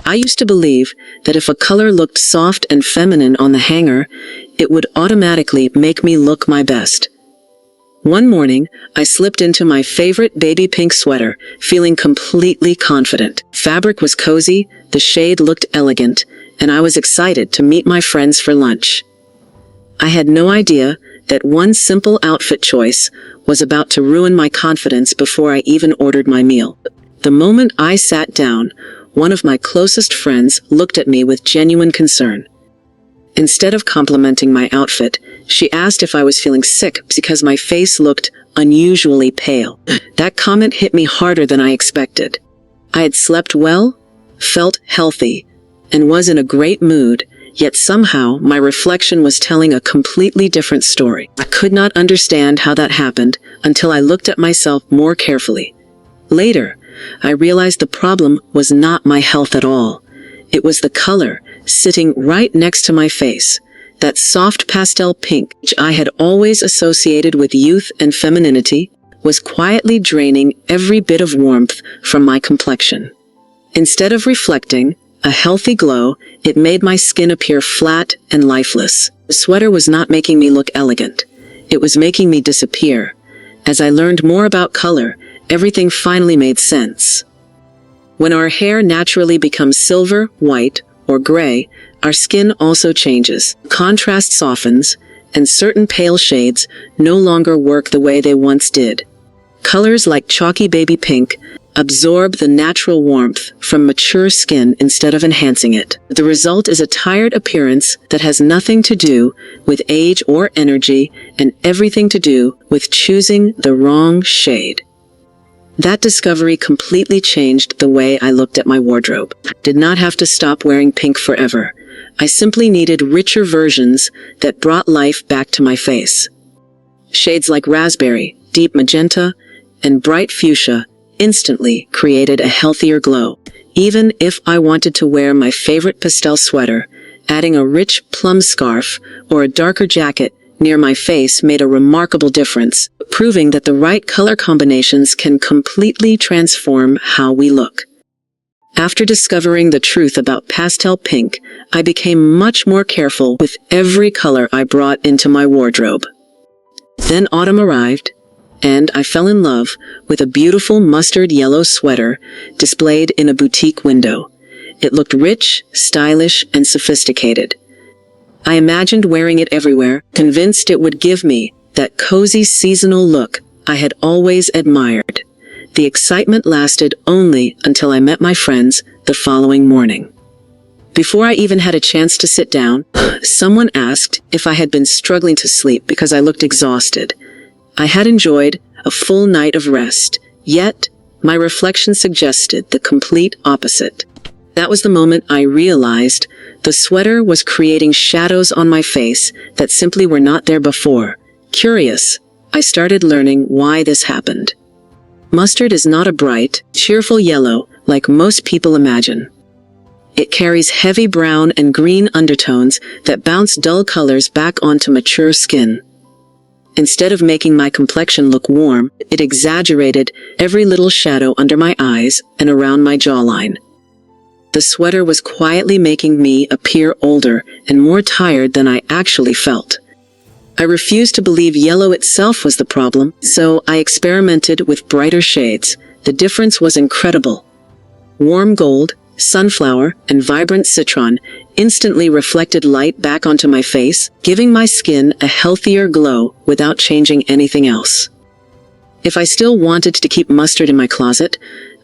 I used to believe that if a color looked soft and feminine on the hanger, it would automatically make me look my best. One morning, I slipped into my favorite baby pink sweater, feeling completely confident. Fabric was cozy, the shade looked elegant, and I was excited to meet my friends for lunch. I had no idea that one simple outfit choice was about to ruin my confidence before I even ordered my meal. The moment I sat down, one of my closest friends looked at me with genuine concern. Instead of complimenting my outfit, she asked if I was feeling sick because my face looked unusually pale. That comment hit me harder than I expected. I had slept well, felt healthy, and was in a great mood, yet somehow my reflection was telling a completely different story. I could not understand how that happened until I looked at myself more carefully. Later, I realized the problem was not my health at all. It was the color sitting right next to my face, that soft pastel pink, which I had always associated with youth and femininity, was quietly draining every bit of warmth from my complexion. Instead of reflecting a healthy glow, it made my skin appear flat and lifeless. The sweater was not making me look elegant. It was making me disappear. As I learned more about color, everything finally made sense. When our hair naturally becomes silver, white, or gray, our skin also changes. Contrast softens, and certain pale shades no longer work the way they once did. Colors like chalky baby pink absorb the natural warmth from mature skin instead of enhancing it. The result is a tired appearance that has nothing to do with age or energy and everything to do with choosing the wrong shade. That discovery completely changed the way I looked at my wardrobe. I did not have to stop wearing pink forever. I simply needed richer versions that brought life back to my face. Shades like raspberry, deep magenta, and bright fuchsia instantly created a healthier glow. Even if I wanted to wear my favorite pastel sweater, adding a rich plum scarf or a darker jacket near my face made a remarkable difference, proving that the right color combinations can completely transform how we look. After discovering the truth about pastel pink, I became much more careful with every color I brought into my wardrobe. Then autumn arrived, and I fell in love with a beautiful mustard yellow sweater displayed in a boutique window. It looked rich, stylish, and sophisticated. I imagined wearing it everywhere, convinced it would give me that cozy seasonal look I had always admired. The excitement lasted only until I met my friends the following morning. Before I even had a chance to sit down, someone asked if I had been struggling to sleep because I looked exhausted. I had enjoyed a full night of rest, yet my reflection suggested the complete opposite. That was the moment I realized the sweater was creating shadows on my face that simply were not there before. Curious, I started learning why this happened. Mustard is not a bright, cheerful yellow like most people imagine. It carries heavy brown and green undertones that bounce dull colors back onto mature skin. Instead of making my complexion look warm, it exaggerated every little shadow under my eyes and around my jawline. The sweater was quietly making me appear older and more tired than I actually felt. I refused to believe yellow itself was the problem, so I experimented with brighter shades. The difference was incredible. Warm gold, sunflower, and vibrant citron instantly reflected light back onto my face, giving my skin a healthier glow without changing anything else. If I still wanted to keep mustard in my closet,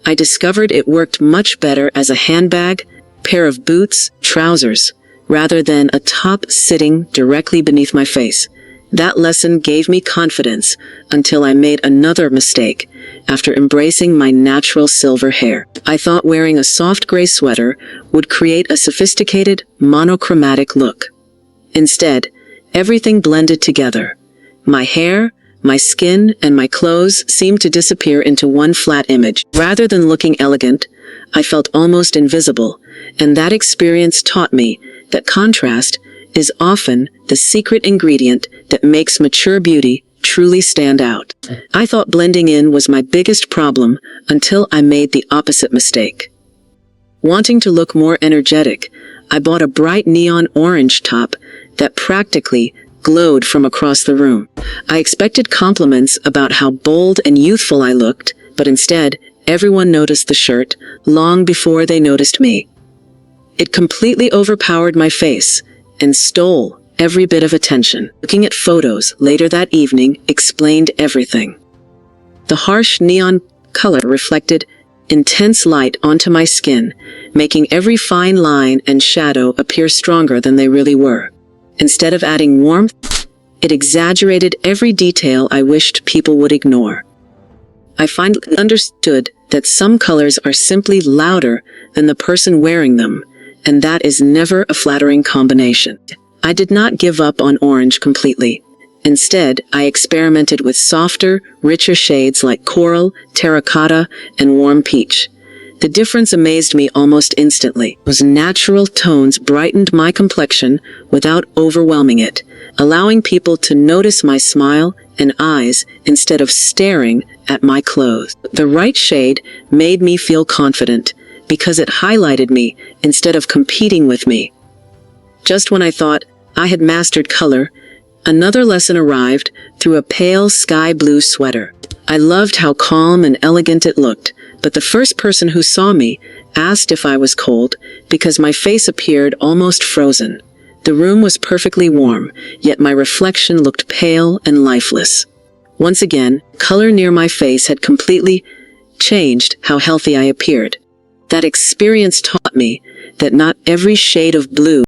I discovered it worked much better as a handbag, pair of boots, trousers, rather than a top sitting directly beneath my face. That lesson gave me confidence until I made another mistake. After embracing my natural silver hair, I thought wearing a soft gray sweater would create a sophisticated, monochromatic look. Instead, everything blended together. My hair, my skin, and my clothes seemed to disappear into one flat image. Rather than looking elegant, I felt almost invisible, and that experience taught me that contrast is often the secret ingredient that makes mature beauty truly stand out. I thought blending in was my biggest problem until I made the opposite mistake. Wanting to look more energetic, I bought a bright neon orange top that practically glowed from across the room. I expected compliments about how bold and youthful I looked, but instead, everyone noticed the shirt long before they noticed me. It completely overpowered my face and stole every bit of attention. Looking at photos later that evening explained everything. The harsh neon color reflected intense light onto my skin, making every fine line and shadow appear stronger than they really were. Instead of adding warmth, it exaggerated every detail I wished people would ignore. I finally understood that some colors are simply louder than the person wearing them, and that is never a flattering combination. I did not give up on orange completely. Instead, I experimented with softer, richer shades like coral, terracotta, and warm peach. The difference amazed me almost instantly. Those natural tones brightened my complexion without overwhelming it, allowing people to notice my smile and eyes instead of staring at my clothes. The right shade made me feel confident because it highlighted me instead of competing with me. Just when I thought I had mastered color, another lesson arrived through a pale sky blue sweater. I loved how calm and elegant it looked, but the first person who saw me asked if I was cold because my face appeared almost frozen. The room was perfectly warm, yet my reflection looked pale and lifeless. Once again, color near my face had completely changed how healthy I appeared. That experience taught me that not every shade of blue